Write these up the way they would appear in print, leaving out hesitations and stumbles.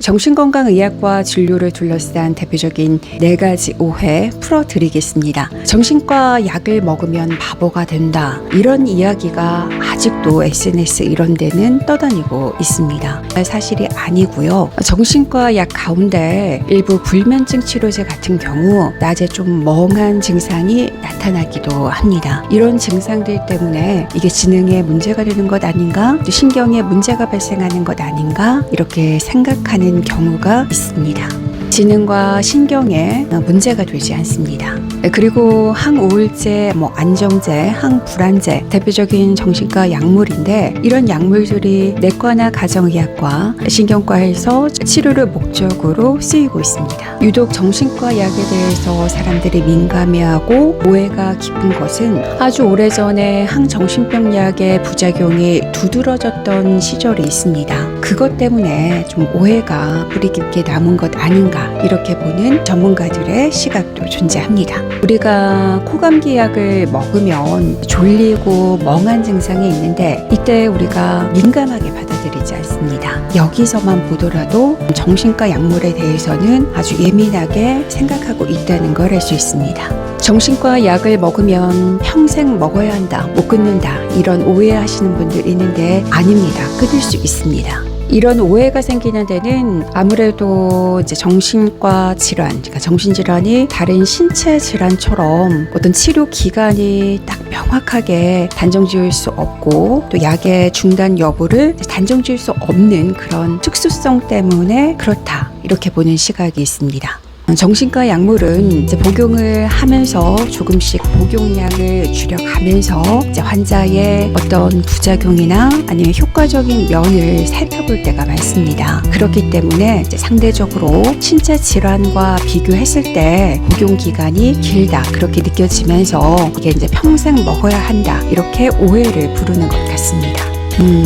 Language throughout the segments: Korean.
정신건강의학과 진료를 둘러싼 대표적인 4가지 오해 풀어드리겠습니다. 정신과 약을 먹으면 바보가 된다. 이런 이야기가 아직도 SNS 이런 데는 떠다니고 있습니다. 사실이 아니고요. 정신과 약 가운데 일부 불면증 치료제 같은 경우 낮에 좀 멍한 증상이 나타나기도 합니다. 이런 증상들 때문에 이게 지능에 문제가 되는 것 아닌가? 신경에 문제가 발생하는 것 아닌가? 이렇게 생각하는 경우가 있습니다. 지능과 신경에 문제가 되지 않습니다. 그리고 항우울제, 안정제, 항불안제 대표적인 정신과 약물인데 이런 약물들이 내과나 가정의학과, 신경과에서 치료를 목적으로 쓰이고 있습니다. 유독 정신과 약에 대해서 사람들이 민감해하고 오해가 깊은 것은 아주 오래전에 항정신병 약의 부작용이 두드러졌던 시절이 있습니다. 그것 때문에 좀 오해가 뿌리 깊게 남은 것 아닌가 이렇게 보는 전문가들의 시각도 존재합니다. 우리가 코감기 약을 먹으면 졸리고 멍한 증상이 있는데 이때 우리가 민감하게 받아들이지 않습니다. 여기서만 보더라도 정신과 약물에 대해서는 아주 예민하게 생각하고 있다는 걸 알 수 있습니다. 정신과 약을 먹으면 평생 먹어야 한다, 못 끊는다 이런 오해하시는 분들 있는데 아닙니다. 끊을 수 있습니다. 이런 오해가 생기는 데는 아무래도 이제 정신과 질환, 그러니까 정신질환이 다른 신체 질환처럼 어떤 치료 기간이 딱 명확하게 단정 지을 수 없고 또 약의 중단 여부를 단정 지을 수 없는 그런 특수성 때문에 그렇다 이렇게 보는 시각이 있습니다. 정신과 약물은 이제 복용을 하면서 조금씩 복용량을 줄여가면서 이제 환자의 어떤 부작용이나 아니면 효과적인 면을 살펴볼 때가 많습니다. 그렇기 때문에 이제 상대적으로 신체 질환과 비교했을 때 복용 기간이 길다 그렇게 느껴지면서 이게 이제 평생 먹어야 한다 이렇게 오해를 부르는 것 같습니다.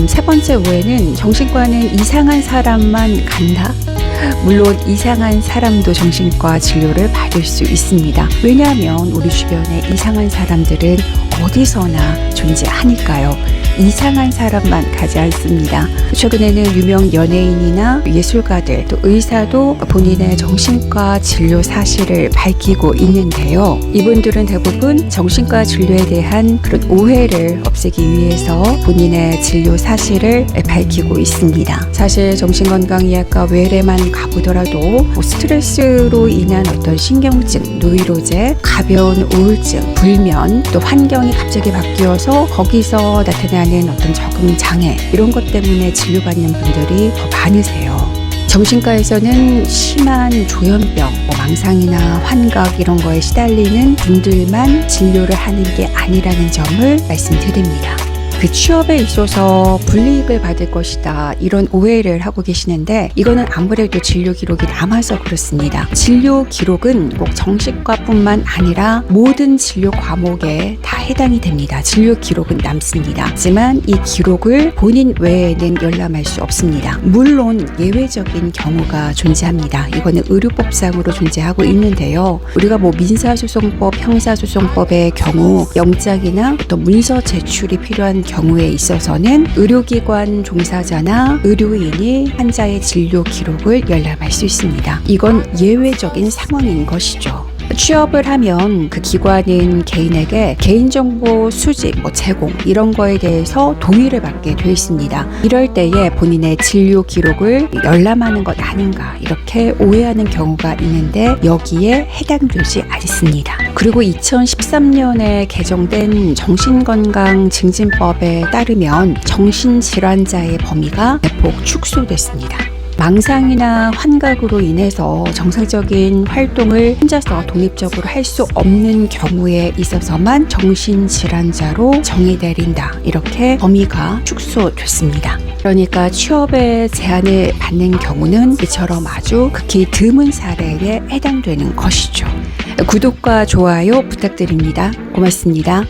세 번째 오해는 정신과는 이상한 사람만 간다. 물론 이상한 사람도 정신과 진료를 받을 수 있습니다. 왜냐하면 우리 주변에 이상한 사람들은 어디서나 존재하니까요. 이상한 사람만 가지 않습니다. 최근에는 유명 연예인이나 예술가들 또 의사도 본인의 정신과 진료 사실을 밝히고 있는데요. 이분들은 대부분 정신과 진료에 대한 그런 오해를 없애기 위해서 본인의 진료 사실을 밝히고 있습니다. 사실 정신건강의학과 외래만 가보더라도 스트레스로 인한 어떤 신경증, 노이로제, 가벼운 우울증, 불면, 또 환경이 갑자기 바뀌어서 거기서 나타나는 어떤 적응 장애 이런 것 때문에 진료받는 분들이 더 많으세요. 정신과에서는 심한 조현병, 망상이나 환각 이런 거에 시달리는 분들만 진료를 하는 게 아니라는 점을 말씀드립니다. 그 취업에 있어서 불이익을 받을 것이다 이런 오해를 하고 계시는데 이거는 아무래도 진료 기록이 남아서 그렇습니다. 진료 기록은 꼭 정신과뿐만 아니라 모든 진료 과목에 다 해당이 됩니다. 진료 기록은 남습니다. 하지만 이 기록을 본인 외에는 열람할 수 없습니다. 물론 예외적인 경우가 존재합니다. 이거는 의료법상으로 존재하고 있는데요. 우리가 민사소송법, 형사소송법의 경우 영장이나 어떤 문서 제출이 필요한 경우에 있어서는 의료기관 종사자나 의료인이 환자의 진료 기록을 열람할 수 있습니다. 이건 예외적인 상황인 것이죠. 취업을 하면 그 기관은 개인에게 개인정보 수집, 제공 이런 거에 대해서 동의를 받게 되어 있습니다. 이럴 때에 본인의 진료 기록을 열람하는 것 아닌가 이렇게 오해하는 경우가 있는데 여기에 해당되지 않습니다. 그리고 2013년에 개정된 정신건강증진법에 따르면 정신질환자의 범위가 대폭 축소됐습니다. 망상이나 환각으로 인해서 정상적인 활동을 혼자서 독립적으로 할 수 없는 경우에 있어서만 정신질환자로 정의되린다. 이렇게 범위가 축소됐습니다. 그러니까 취업에 제한을 받는 경우는 이처럼 아주 극히 드문 사례에 해당되는 것이죠. 구독과 좋아요 부탁드립니다. 고맙습니다.